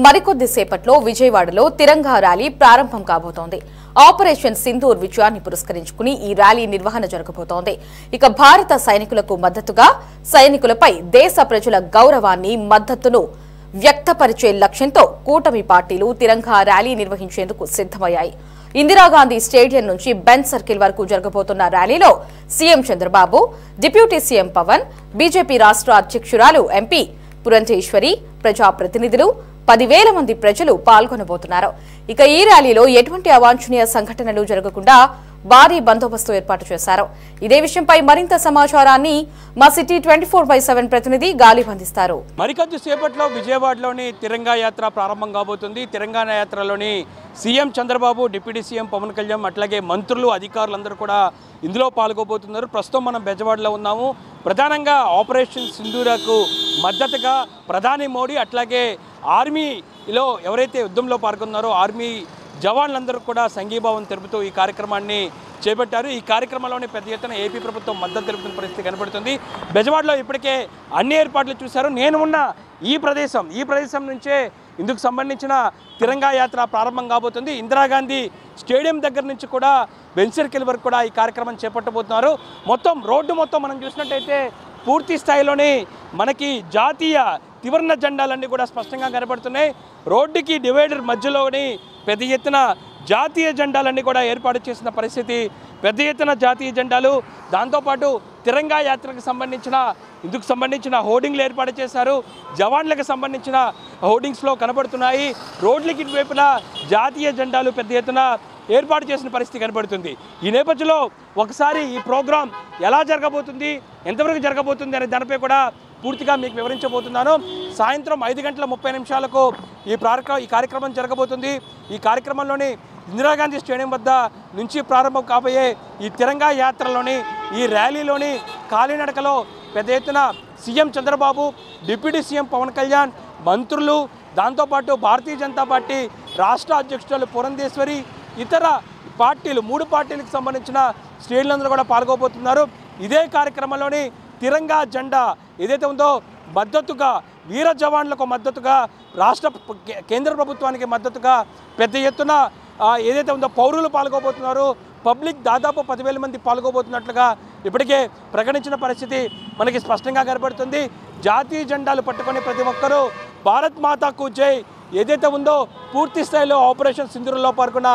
మరికొద్దిసేపట్లో విజయవాడలో తిరంగా ర్యాలీ ప్రారంభం కాబోతోంది. ఆపరేషన్ సింధూర్ విజయాన్ని పురస్కరించుకుని ఈ ర్యాలీ నిర్వహణ జరగబోతోంది. ఇక భారత సైనికులకు మద్దతుగా సైనికులపై దేశ ప్రజల గౌరవాన్ని మద్దతును వ్యక్తపరిచే లక్ష్యంతో కూటమి పార్టీలు తిరంగా ర్యాలీ నిర్వహించేందుకు సిద్దమయ్యాయి. ఇందిరాగాంధీ స్టేడియం నుంచి బెంచ్ సర్కిల్ వరకు జరగబోతున్న ర్యాలీలో CM Chandrababu, deputy CM Pawan, BJP రాష్ట్ర అధ్యక్షురాలు ఎంపీ పురంధేశ్వరి, ప్రజాప్రతినిధులు, 10,000 మంది ప్రజలు పాల్గొనబోతున్నారు. ఇక ఈ ర్యాలీలో ఎటువంటి అవాంఛనీయ సంఘటనలు జరగకుండా భారీ బందోబస్తు ఏర్పాటు చేశారు. ఇదే విషయంపై మరింత సమాచారాన్ని మా సిటీ 24/7 ప్రతినిధి గాలిబ్ అందిస్తారు. మరికొద్ది సేపట్లో విజయవాడలోని తిరంగా యాత్ర ప్రారంభం కాబోతుంది. తిరంగా యాత్రలోని CM Chandrababu, deputy CM Pawan Kalyan, అట్లాగే మంత్రులు, అధికారులందరూ కూడా ఇందులో పాల్గొబోతున్నారు. ప్రస్తుతం మనం బెజవాడలో ఉన్నాము. ప్రధానంగా ఆపరేషన్ సింధూరకు మద్దతుగా ప్రధాని మోడీ, అట్లాగే ఆర్మీలో ఎవరైతే యుద్ధంలో పాల్గొన్నారో ఆర్మీ జవాన్లందరూ కూడా సంఘీభావం తెలుపుతూ ఈ కార్యక్రమాన్ని చేపట్టారు. ఈ కార్యక్రమంలోని పెద్ద ఎత్తున ఏపీ ప్రభుత్వం మద్దతు తెలుపుతున్న పరిస్థితి కనబడుతుంది. బెజవాడలో ఇప్పటికే అన్ని ఏర్పాట్లు చూశారు. నేను ఉన్న ఈ ప్రదేశం నుంచే ఇందుకు సంబంధించిన తిరంగా యాత్ర ప్రారంభం కాబోతుంది. ఇందిరాగాంధీ స్టేడియం దగ్గర నుంచి కూడా బెంచ్ సర్కిల్ వరకు కూడా ఈ కార్యక్రమం చేపట్టబోతున్నారు. రోడ్డు మొత్తం మనం చూసినట్టయితే పూర్తి స్థాయిలోని మనకి జాతీయ త్రివర్ణ జెండాలన్నీ కూడా స్పష్టంగా కనబడుతున్నాయి. రోడ్డుకి డివైడర్ మధ్యలోని పెద్ద ఎత్తున జాతీయ జెండాలన్నీ కూడా ఏర్పాటు చేసిన పరిస్థితి. పెద్ద ఎత్తున జాతీయ జెండాలు, దాంతోపాటు తిరంగా యాత్రకు ఇందుకు సంబంధించిన హోర్డింగ్లు ఏర్పాటు చేశారు. జవాన్లకు సంబంధించిన హోర్డింగ్స్లో కనబడుతున్నాయి. రోడ్లకి ఇటువైపున జాతీయ జెండాలు పెద్ద ఎత్తున ఏర్పాటు చేసిన పరిస్థితి కనబడుతుంది. ఈ నేపథ్యంలో ఒకసారి ఈ ప్రోగ్రాం ఎలా జరగబోతుంది, ఎంతవరకు జరగబోతుంది అనే దానిపై కూడా పూర్తిగా మీకు వివరించబోతున్నాను. సాయంత్రం 5:30 ఈ కార్యక్రమం జరగబోతుంది. ఈ కార్యక్రమంలోని ఇందిరాగాంధీ స్టేడియం వద్ద నుంచి ప్రారంభం కాబోయే ఈ తిరంగా యాత్రలోని ఈ ర్యాలీలోని కాలినడకలో పెద్ద ఎత్తున CM Chandrababu, deputy CM Pawan Kalyan, మంత్రులు, దాంతోపాటు భారతీయ జనతా పార్టీ రాష్ట్ర అధ్యక్షురాలు పురంధేశ్వరి, ఇతర పార్టీలు 3 పార్టీలకు సంబంధించిన శ్రేణులందరూ కూడా పాల్గొబోతున్నారు. ఇదే కార్యక్రమంలోని తిరంగా జెండా ఏదైతే ఉందో మద్దతుగా వీర జవాన్లకు మద్దతుగా కేంద్ర ప్రభుత్వానికి మద్దతుగా పెద్ద ఎత్తున ఏదైతే ఉందో పౌరులు పాల్గొబోతున్నారు. పబ్లిక్ దాదాపు 10,000 మంది పాల్గొబోతున్నట్లుగా ఇప్పటికే ప్రకటించిన పరిస్థితి మనకి స్పష్టంగా కనబడుతుంది. జాతీయ జెండాలు పట్టుకొని ప్రతి ఒక్కరూ భారత్ మాతాకు జై ఏదైతే ఉందో పూర్తి స్థాయిలో ఆపరేషన్ సింధూర్లో పాల్గొన్న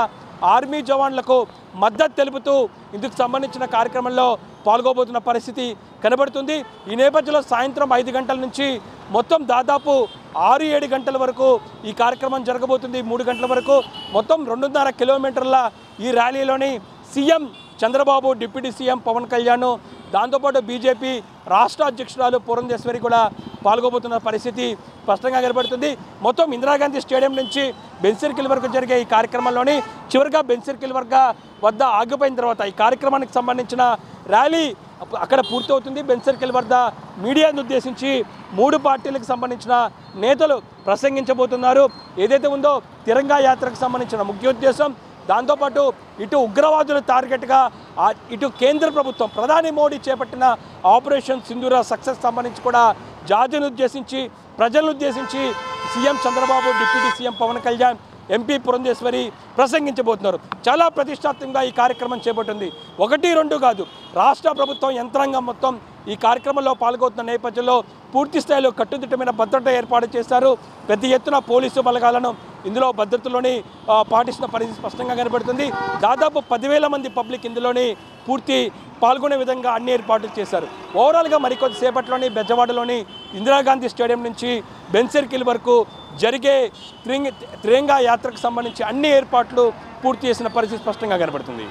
ఆర్మీ జవాన్లకు మద్దతు తెలుపుతూ ఇందుకు సంబంధించిన కార్యక్రమంలో పాల్గొబోతున్న పరిస్థితి కనబడుతుంది. ఈ నేపథ్యంలో సాయంత్రం 5 గంటల నుంచి మొత్తం దాదాపు 6-7 గంటల వరకు ఈ కార్యక్రమం జరగబోతుంది. 3 గంటల వరకు మొత్తం 2.5 కిలోమీటర్ల ఈ ర్యాలీలోని CM Chandrababu, deputy CM Pawan Kalyan, దాంతోపాటు బీజేపీ రాష్ట్ర అధ్యక్షురాలు పురంధేశ్వరి కూడా పాల్గొబోతున్న పరిస్థితి స్పష్టంగా కనబడుతుంది. మొత్తం ఇందిరాగాంధీ స్టేడియం నుంచి బెంచ్ సర్కిల్ వరకు జరిగే ఈ కార్యక్రమంలోని చివరిగా బెంచ్ సర్కిల్ వద్ద ఆగిపోయిన తర్వాత ఈ కార్యక్రమానికి సంబంధించిన ర్యాలీ అక్కడ పూర్తవుతుంది. బెంచ్ సర్కిల్ వద్ద మీడియాను ఉద్దేశించి 3 పార్టీలకు సంబంధించిన నేతలు ప్రసంగించబోతున్నారు. ఏదైతే ఉందో తిరంగా యాత్రకు సంబంధించిన ముఖ్య ఉద్దేశం, దాంతోపాటు ఇటు ఉగ్రవాదుల టార్గెట్గా ఇటు కేంద్ర ప్రభుత్వం ప్రధాని మోడీ చేపట్టిన ఆపరేషన్ సింధూర సక్సెస్ సంబంధించి కూడా జాతిని ఉద్దేశించి, ప్రజలను ఉద్దేశించి CM Chandrababu, deputy CM Pawan Kalyan, MP Purandeswari ప్రసంగించబోతున్నారు. చాలా ప్రతిష్టాత్మకంగా ఈ కార్యక్రమం చేపట్టింది. 1-2 కాదు, రాష్ట్ర ప్రభుత్వం యంత్రాంగం మొత్తం ఈ కార్యక్రమంలో పాల్గొతున్న నేపథ్యంలో పూర్తి స్థాయిలో కట్టుదిట్టమైన భద్రత ఏర్పాటు చేశారు. పెద్ద ఎత్తున పోలీసు బలగాలను ఇందులో భద్రతలోని పాటిస్తున్న పరిస్థితి స్పష్టంగా కనబడుతుంది. దాదాపు 10,000 మంది పబ్లిక్ ఇందులోని పూర్తి పాల్గొనే విధంగా అన్ని ఏర్పాట్లు చేశారు. ఓవరాల్గా మరికొద్ది సేపట్లోని బెజవాడలోని ఇందిరాగాంధీ స్టేడియం నుంచి బెంచ్ సర్కిల్ వరకు జరిగే తిరంగా యాత్రకు సంబంధించి అన్ని ఏర్పాట్లు పూర్తి చేసిన పరిస్థితి స్పష్టంగా కనబడుతుంది.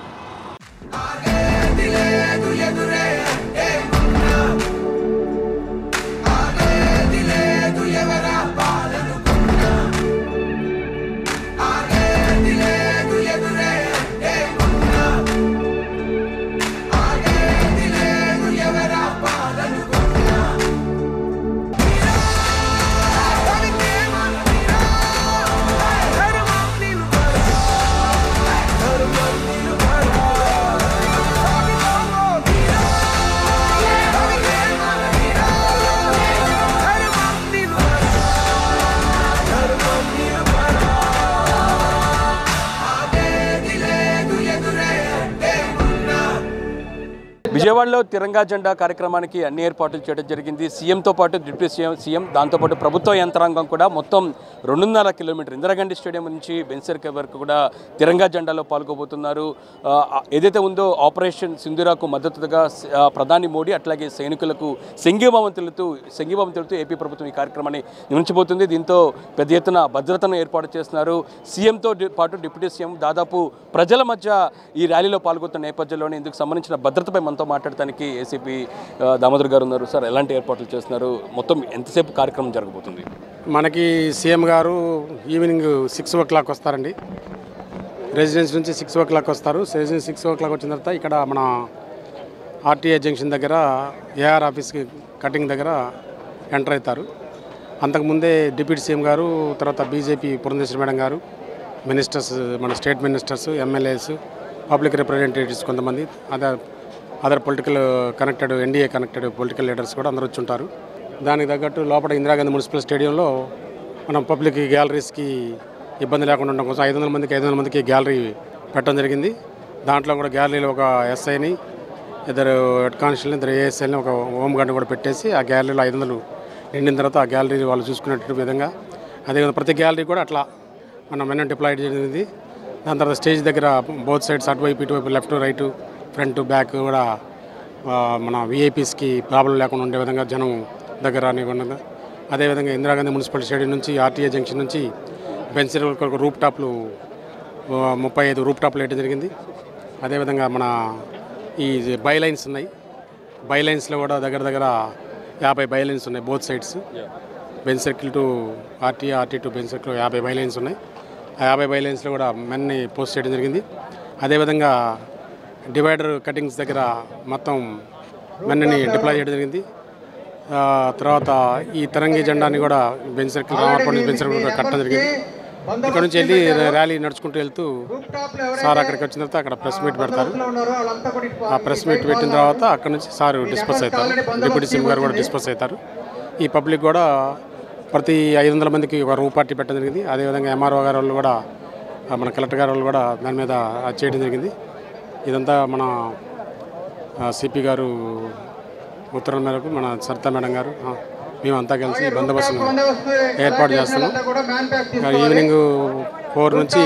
విజయవాడలో తిరంగా జెండా కార్యక్రమానికి అన్ని ఏర్పాట్లు చేయడం జరిగింది. సీఎంతో పాటు డిప్యూటీ సీఎం దాంతోపాటు ప్రభుత్వ యంత్రాంగం కూడా మొత్తం 2.5 కిలోమీటర్ ఇందిరాగాంధీ స్టేడియం నుంచి బెన్సర్కి వరకు కూడా తిరంగా జెండాలో పాల్గొబోతున్నారు. ఏదైతే ఉందో ఆపరేషన్ సింధూరాకు మద్దతుగా ప్రధాని మోడీ అట్లాగే సైనికులకు సంఘీభావం తెలుపుతూ ఏపీ ప్రభుత్వం ఈ కార్యక్రమాన్ని నిర్వహించబోతుంది. దీంతో పెద్ద ఎత్తున భద్రతను ఏర్పాటు చేస్తున్నారు. సీఎంతో పాటు డిప్యూటీ సీఎం దాదాపు ప్రజల మధ్య ఈ ర్యాలీలో పాల్గొతున్న నేపథ్యంలోనే ఇందుకు సంబంధించిన భద్రతపై మనతో మాట్లాడటానికి ఏసీపీ దామోదర్ గారు ఉన్నారు. సార్, ఎలాంటి ఏర్పాట్లు చేస్తున్నారు? మొత్తం ఎంతసేపు కార్యక్రమం జరగబోతుంది? మనకి సీఎం గారు ఈవినింగ్ 6 o'clock వస్తారండి. రెసిడెన్స్ నుంచి 6 o'clock వస్తారు. రెసిడెన్స్ 6 o'clock వచ్చిన తర్వాత ఇక్కడ మన ఆర్టీఏ జంక్షన్ దగ్గర ఏఆర్ ఆఫీస్కి కటింగ్ దగ్గర ఎంటర్ అవుతారు. అంతకుముందే డిప్యూటీ సీఎం గారు, తర్వాత బీజేపీ పురంధేశ్వరి మేడం గారు, మినిస్టర్స్, మన state ministers, MLAs, public representatives, కొంతమంది other political connected, NDA connected political leaders కూడా అందరూ వచ్చి ఉంటారు. దానికి తగ్గట్టు లోపల ఇందిరాగాంధీ మున్సిపల్ స్టేడియంలో మనం పబ్లిక్ గ్యాలరీస్కి ఇబ్బంది లేకుండా ఉండడం కోసం 500 మందికి గ్యాలరీ పెట్టడం జరిగింది. దాంట్లో కూడా గ్యాలరీలో ఒక ఎస్ఐని, ఇద్దరు హెడ్ కానిస్టేబుల్ని, ఇద్దరు ఏఎస్ఐని, ఒక హోమ్ గార్డ్ని కూడా పెట్టేసి ఆ గ్యాలరీలో 500 నిండిన తర్వాత ఆ గ్యాలరీ వాళ్ళు చూసుకునే విధంగా, అదేవిధంగా ప్రతి గ్యాలరీ కూడా అట్లా మనం మెనూ డిప్లాయిడ్ జరిగింది. దాని తర్వాత స్టేజ్ దగ్గర బోత్ సైడ్స్, అటువైపు ఇటువైపు, లెఫ్ట్ రైట్, ఫ్రంట్ బ్యాక్ కూడా మన విఐపీస్కి ప్రాబ్లం లేకుండా ఉండే విధంగా జనం దగ్గర రానివ్వకుండా, అదేవిధంగా ఇందిరాగాంధీ మున్సిపల్ స్టేడియం నుంచి ఆర్టీఏ జంక్షన్ నుంచి బెన్సర్ వరకు రూప్ టాప్లు 35 రూప్ టాప్లు వేయడం జరిగింది. అదేవిధంగా మన ఈ బైలైన్స్ ఉన్నాయి. బైలైన్స్లో కూడా దగ్గర 50 బైలైన్స్ ఉన్నాయి both sides. Benz Circle to RTA, RT to Benz Circle 50 bylanes ఉన్నాయి. ఆ 50 బైలైన్స్లో కూడా మెన్ని పోస్ట్ చేయడం జరిగింది. అదేవిధంగా డివైడర్ కటింగ్స్ దగ్గర మొత్తం మెన్ని డిప్లాయ్ చేయడం జరిగింది. తర్వాత ఈ తిరంగి జెండాని కూడా బెన్ సర్కిల్, రామాపూర్ నుంచి బెన్ సర్కిల్ కట్టడం జరిగింది. ఇక్కడ నుంచి వెళ్ళి ర్యాలీ నడుచుకుంటూ వెళ్తూ సార్ అక్కడికి వచ్చిన తర్వాత అక్కడ ప్రెస్ మీట్ పెడతారు. ఆ ప్రెస్ మీట్ పెట్టిన తర్వాత అక్కడ నుంచి సార్ డిస్పర్స్ అవుతారు, డిప్యూటీ సీఎం గారు కూడా డిస్పర్స్ అవుతారు. ఈ పబ్లిక్ కూడా ప్రతి 500 మందికి ఒక రూ పార్టీ పెట్టడం జరిగింది. అదేవిధంగా ఎంఆర్ఓ గారు వాళ్ళు కూడా, మన కలెక్టర్ గారు వాళ్ళు కూడా దాని మీద చేయడం జరిగింది. ఇదంతా మన సిపి గారు ఉత్తర్వుల మేరకు మన సరితా మేడం గారు మేమంతా కలిసి బందోబస్తును ఏర్పాటు చేస్తున్నాం. ఈవినింగ్ 4 నుంచి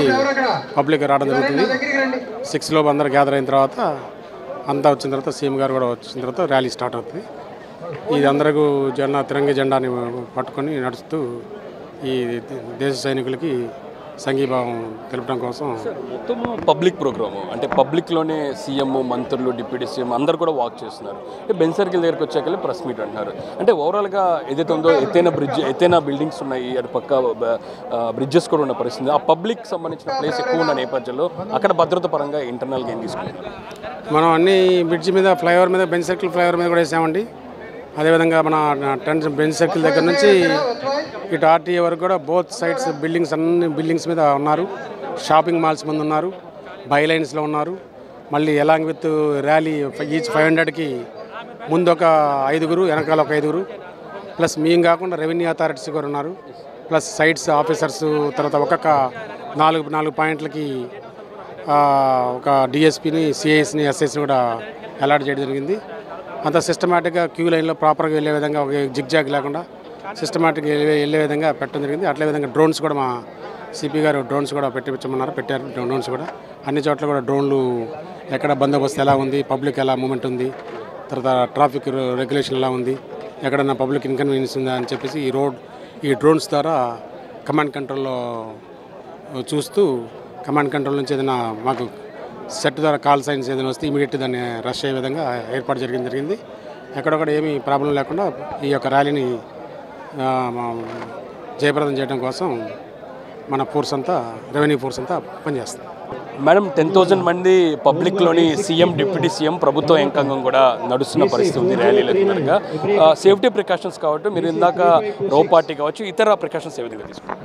పబ్లిక్ రావడం జరుగుతుంది. 6 లోపు అందరూ గ్యాదర్ అయిన తర్వాత అంతా వచ్చిన తర్వాత సీఎం గారు కూడా వచ్చిన తర్వాత ర్యాలీ స్టార్ట్ అవుతుంది. ఇది అందరికీ తిరంగి జెండాని పట్టుకొని నడుస్తూ ఈ దేశ సైనికులకి సంఘీభావం తెలపడం కోసం మొత్తం పబ్లిక్ ప్రోగ్రాము, అంటే పబ్లిక్లోనే సీఎం, మంత్రులు, డిప్యూటీ సీఎం అందరు కూడా వాక్ చేస్తున్నారు. అంటే బెన్ సర్కిల్ దగ్గరికి వచ్చాక ప్రెస్ మీట్ అంటున్నారు. అంటే ఓవరాల్గా ఏదైతే ఉందో ఎత్తైన బిల్డింగ్స్ ఉన్నాయి, అటు పక్క బ్రిడ్జెస్ కూడా ఉన్న పరిస్థితి. ఆ పబ్లిక్ సంబంధించిన ప్లేస్ ఎక్కువ ఉన్న నేపథ్యంలో అక్కడ భద్రత పరంగా ఇంటర్నల్గా ఏం తీసుకున్నారు? మనం అన్ని బ్రిడ్జ్ మీద, ఫ్లైఓవర్ మీద, బెన్ సర్కిల్ ఫ్లైఓవర్ మీద కూడా వేసామండి. అదేవిధంగా మన బెన్ సర్కిల్ దగ్గర నుంచి ఇటు ఆర్టీఏ వరకు కూడా బోత్ సైడ్స్ బిల్డింగ్స్, అన్ని బిల్డింగ్స్ మీద ఉన్నారు. షాపింగ్ మాల్స్ ముందు ఉన్నారు, బైలైన్స్లో ఉన్నారు. మళ్ళీ ఎలాంగ్ విత్ ర్యాలీ ఈచ్ 500కి ముందు ఒక 5 వెనకాల ఒక 5, ప్లస్ మేము కాకుండా రెవెన్యూ అథారిటీస్ కూడా ఉన్నారు, ప్లస్ సైట్స్ ఆఫీసర్స్, తర్వాత ఒక్కొక్క 4 పాయింట్లకి ఒక డిఎస్పీని, సిఐఎస్ని, ఎస్ఐస్ని కూడా అలాట్ చేయడం జరిగింది. అంత సిస్టమేటిక్గా క్యూ లైన్లో ప్రాపర్గా వెళ్ళే విధంగా, ఒక జిగ్జాగ్ లేకుండా సిస్టమేటిక్గా వెళ్ళే విధంగా పెట్టడం జరిగింది. అట్లే విధంగా డ్రోన్స్ కూడా మా సిపి గారు డ్రోన్స్ కూడా పెట్టారు. డ్రోన్స్ కూడా అన్ని చోట్ల కూడా డ్రోన్లు ఎక్కడ బందోబస్తు ఎలా ఉంది, పబ్లిక్ ఎలా మూమెంట్ ఉంది, తర్వాత ట్రాఫిక్ రెగ్యులేషన్ ఎలా ఉంది, ఎక్కడన్నా పబ్లిక్ ఇన్కన్వీనియన్స్ ఉందా అని చెప్పేసి ఈ డ్రోన్స్ ద్వారా కమాండ్ కంట్రోల్లో చూస్తూ, కమాండ్ కంట్రోల్ నుంచి ఏదైనా మాకు సెట్ ద్వారా కాల్ సైన్స్ ఏదైనా వస్తే ఇమీడియట్ దాన్ని రష్ అయ్యే విధంగా ఏర్పాటు జరిగింది. ఎక్కడొక్కడ ఏమీ ప్రాబ్లం లేకుండా ఈ యొక్క ర్యాలీని జయప్రదం చేయడం కోసం మన ఫోర్స్ అంతా, రెవెన్యూ ఫోర్స్ అంతా పనిచేస్తుంది. మేడం, 10,000 మంది పబ్లిక్లోని సీఎం, డిప్యూటీ సీఎం, ప్రభుత్వ యంత్రాంగం కూడా నడుస్తున్న పరిస్థితి ఉంది ర్యాలీలో. కనుక సేఫ్టీ ప్రికాషన్స్ కావచ్చు, మీరు ఇందాక రో పార్టీ కావచ్చు, ఇతర ప్రికాషన్స్ ఏ విధంగా తీసుకుంటారు?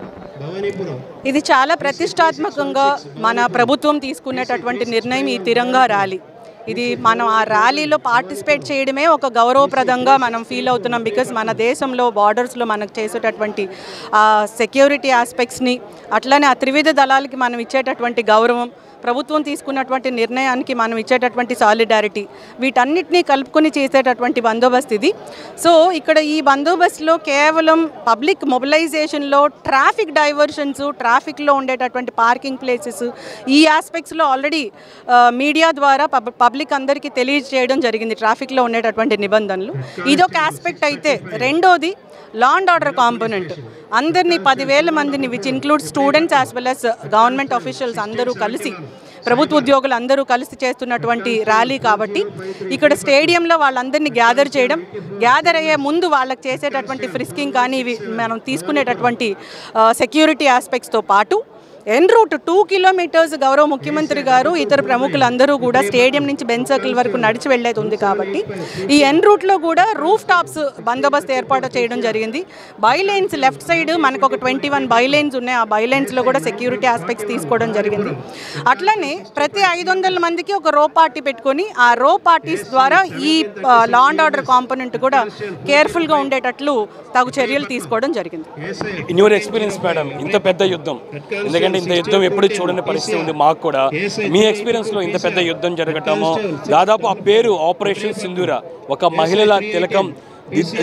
ఇది చాలా ప్రతిష్టాత్మకంగా మన ప్రభుత్వం తీసుకునేటటువంటి నిర్ణయం ఈ తిరంగా ర్యాలీ. ఇది మనం ఆ ర్యాలీలో పార్టిసిపేట్ చేయడమే ఒక గౌరవప్రదంగా మనం ఫీల్ అవుతున్నాం. బికాజ్ మన దేశంలో బార్డర్స్లో మనకు చేసేటటువంటి సెక్యూరిటీ ఆస్పెక్ట్స్ని, అట్లనే ఆ త్రివిధ దళాలకి మనం ఇచ్చేటటువంటి గౌరవం, ప్రభుత్వం తీసుకున్నటువంటి నిర్ణయానికి మనం ఇచ్చేటటువంటి సాలిడారిటీ, వీటన్నిటినీ కలుపుకొని చేసేటటువంటి బందోబస్తు ఇది. సో ఇక్కడ ఈ బందోబస్తులో కేవలం పబ్లిక్ మొబిలైజేషన్లో ట్రాఫిక్ డైవర్షన్స్, ట్రాఫిక్లో ఉండేటటువంటి పార్కింగ్ ప్లేసెస్, ఈ ఆస్పెక్ట్స్లో ఆల్రెడీ మీడియా ద్వారా పబ్లిక్ అందరికీ తెలియజేయడం జరిగింది ట్రాఫిక్లో ఉండేటటువంటి నిబంధనలు. ఇదొక ఆస్పెక్ట్ అయితే, రెండోది లా అండ్ ఆర్డర్ కాంపోనెంట్. అందరినీ 10,000 మందిని, which include students as well as government officials అందరూ కలిసి, ప్రభుత్వ ఉద్యోగులు అందరూ కలిసి చేస్తున్నటువంటి ర్యాలీ కాబట్టి ఇక్కడ స్టేడియంలో వాళ్ళందరినీ గ్యాదర్ చేయడం, గ్యాదర్ అయ్యే ముందు వాళ్ళకి చేసేటటువంటి ఫ్రిస్కింగ్ కానీ ఇవి మనం తీసుకునేటటువంటి సెక్యూరిటీ ఆస్పెక్ట్స్తో పాటు ఎన్ రూట్ 2 కిలోమీటర్స్ గౌరవ ముఖ్యమంత్రి గారు ఇతర ప్రముఖులందరూ కూడా స్టేడియం నుంచి బెంచ్ సర్కిల్ వరకు నడిచి వెళ్ళేది ఉంది కాబట్టి ఈ ఎన్ రూట్లో కూడా రూఫ్ టాప్స్ బందోబస్తు ఏర్పాటు చేయడం జరిగింది. బైలైన్స్ లెఫ్ట్ సైడ్ మనకు ఒక 21 బైలైన్స్ ఉన్నాయి. ఆ బైలైన్స్లో కూడా సెక్యూరిటీ ఆస్పెక్ట్స్ తీసుకోవడం జరిగింది. అట్లనే ప్రతి 500 మందికి ఒక రో పార్టీ పెట్టుకొని ఆ రో పార్టీస్ ద్వారా ఈ లా అండ్ ఆర్డర్ కాంపోనెంట్ కూడా కేర్ఫుల్గా ఉండేటట్లు తగు చర్యలు తీసుకోవడం జరిగింది. ఇన్ యువర్ ఎక్స్పీరియన్స్ మేడం, ఇంత పెద్ద యుద్ధం, ఎందుకంటే ఇంత యుద్ధం ఎప్పుడు చూడని పరిస్థితి ఉంది మాకు కూడా, మీ ఎక్స్పీరియన్స్లో ఇంత పెద్ద యుద్ధం జరగటము, దాదాపు ఆ పేరు ఆపరేషన్ సింధూర, ఒక మహిళల తిలకం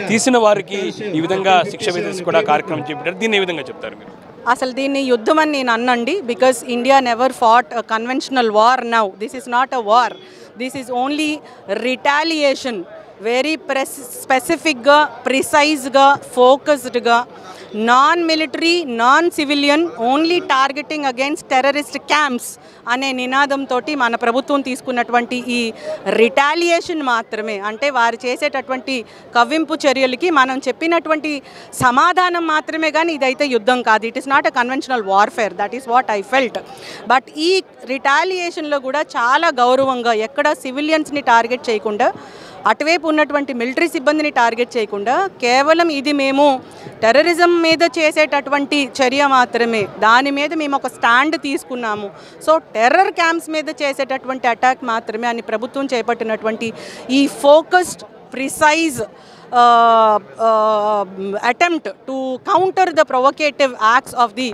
తీసిన వారికి ఈ విధంగా శిక్ష విధించి కూడా కార్యక్రమం చేపట్టారు. దీన్ని ఏ విధంగా చెప్తారు మీరు? అసలు దీన్ని యుద్ధం అని నేను అన్నండి, because India never fought a conventional war now. This is not a war, this is only retaliation. Very స్పెసిఫిక్గా, ప్రిసైజ్గా, ఫోకస్డ్గా, non military, non civilian, only targeting against terrorist camps అనే నినాదంతో మన ప్రభుత్వం తీసుకున్నటువంటి ఈ రిటాలియేషన్ మాత్రమే, అంటే వారు చేసేటటువంటి కవ్వింపు చర్యలకి మనం చెప్పినటువంటి సమాధానం మాత్రమే, కానీ ఇదైతే యుద్ధం కాదు. It is not a conventional warfare, that is what I felt. But ఈ రిటాలియేషన్లో కూడా చాలా గౌరవంగా, ఎక్కడ సివిలియన్స్ని టార్గెట్ చేయకుండా, అటువైపు ఉన్నటువంటి మిలిటరీ సిబ్బందిని టార్గెట్ చేయకుండా, కేవలం ఇది మేము టెర్రరిజం మీద చేసేటటువంటి చర్య మాత్రమే, దాని మీద మేము ఒక స్టాండ్ తీసుకున్నాము, సో టెర్రర్ క్యాంప్స్ మీద చేసేటటువంటి అటాక్ మాత్రమే అని ప్రభుత్వం చేపట్టినటువంటి ఈ focused, precise attempt to counter the provocative acts of the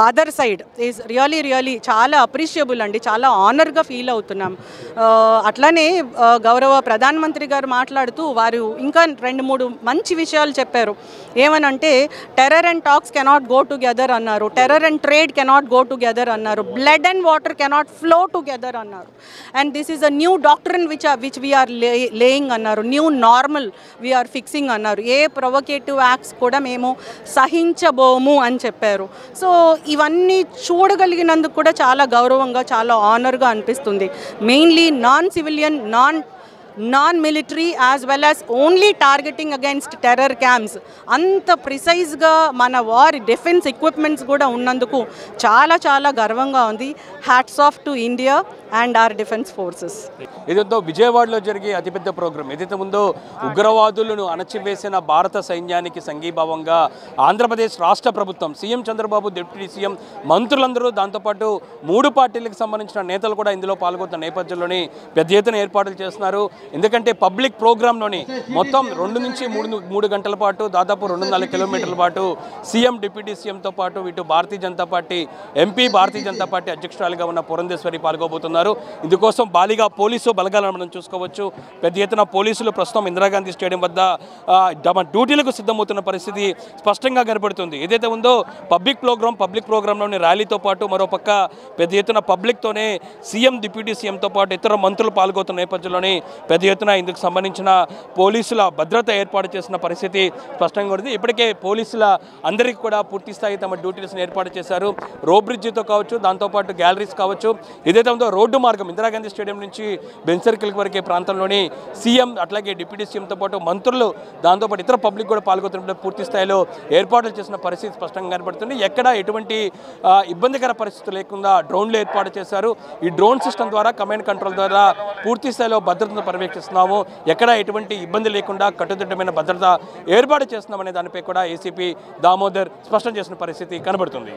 other side is really చాలా అప్రిషియబుల్ అండి. చాలా ఆనర్గా ఫీల్ అవుతున్నాం. అట్లానే గౌరవ ప్రధానమంత్రి గారు మాట్లాడుతూ వారు ఇంకా 2-3 మంచి విషయాలు చెప్పారు. ఏమనంటే terror and talks cannot go together అన్నారు, terror and trade cannot go together అన్నారు, blood and water cannot flow together అన్నారు, and this is a new doctrine which we are laying అన్నారు, న్యూ నార్మల్ వీఆర్ ఫిక్సింగ్ అన్నారు, a provocative acts కూడా మేము సహించబోము అని చెప్పారు. So ఇవన్నీ చూడగలిగినందుకు కూడా చాలా గౌరవంగా, చాలా ఆనర్గా అనిపిస్తుంది. Mainly non civilian, non military as well as only targeting against terror camps, అంత ప్రిసైజ్గా మన వార్ డిఫెన్స్ ఎక్విప్మెంట్స్ కూడా ఉన్నందుకు చాలా గర్వంగా ఉంది. Hats off to India and our defence forces. ఏదైతే విజయవాడలో జరిగే అతిపెద్ద ప్రోగ్రాం, ఏదైతే ముందో ఉగ్రవాదులను అణచివేసిన భారత సైన్యానికి సంఘీభావంగా ఆంధ్రప్రదేశ్ రాష్ట్ర ప్రభుత్వం, సీఎం చంద్రబాబు, డిప్యూటీ సీఎం, మంత్రులందరూ, దాంతోపాటు 3 పార్టీలకు సంబంధించిన నేతలు కూడా ఇందులో పాల్గొన్న నేపథ్యంలోనే పెద్ద ఎత్తున ఏర్పాట్లు చేస్తున్నారు. ఎందుకంటే పబ్లిక్ ప్రోగ్రాంలోని మొత్తం 2 నుంచి 3 గంటల పాటు, దాదాపు 2.5 కిలోమీటర్ల పాటు సీఎం, డిప్యూటీ సీఎంతో పాటు ఇటు Bharatiya Janata party MP, Bharatiya Janata party అధ్యక్షురాలిగా ఉన్న పురంధేశ్వరి పాల్గొబోతున్నారు. ఇందుకోసం భారీగా పోలీసు బలగాలను మనం చూసుకోవచ్చు. పెద్ద ఎత్తున పోలీసులు ప్రస్తుతం ఇందిరాగాంధీ స్టేడియం వద్ద తమ డ్యూటీలకు సిద్ధమవుతున్న పరిస్థితి స్పష్టంగా కనబడుతుంది. ఏదైతే ఉందో పబ్లిక్ ప్రోగ్రాంలోని ర్యాలీతో పాటు మరోపక్క పెద్ద ఎత్తున పబ్లిక్తోనే సీఎం, డిప్యూటీ సీఎంతో పాటు ఇతర మంత్రులు పాల్గొతున్న నేపథ్యంలోనే పెద్ద ఎత్తున ఇందుకు సంబంధించిన పోలీసుల భద్రత ఏర్పాటు చేసిన పరిస్థితి స్పష్టంగా ఉంది. ఇప్పటికే పోలీసుల అందరికీ కూడా పూర్తి స్థాయి తమ డ్యూటీస్ని ఏర్పాటు చేశారు. రో బ్రిడ్జితో కావచ్చు, దాంతోపాటు గ్యాలరీస్ కావచ్చు, ఏదైతే ఉందో రోడ్డు మార్గం ఇందిరాగాంధీ స్టేడియం నుంచి బెంచ్ సర్కిల్ వరకే ప్రాంతంలోని సీఎం, అట్లాగే డిప్యూటీ సీఎంతో పాటు మంత్రులు, దాంతోపాటు ఇతర పబ్లిక్ కూడా పాల్గొతున్న పూర్తి స్థాయిలో ఏర్పాట్లు చేసిన పరిస్థితి స్పష్టంగా కనబడుతుంది. ఎక్కడ ఎటువంటి ఇబ్బందికర పరిస్థితులు లేకుండా డ్రోన్లు ఏర్పాటు చేశారు. ఈ డ్రోన్ సిస్టమ్ ద్వారా, కమాండ్ కంట్రోల్ ద్వారా పూర్తి స్థాయిలో భద్రతను పర్యవేక్షిస్తున్నాము. ఎక్కడ ఎటువంటి ఇబ్బంది లేకుండా కట్టుదిట్టమైన భద్రత ఏర్పాటు చేస్తున్నామనే దానిపై కూడా ఏసీపీ దామోదర్ స్పష్టం చేసిన పరిస్థితి కనబడుతుంది.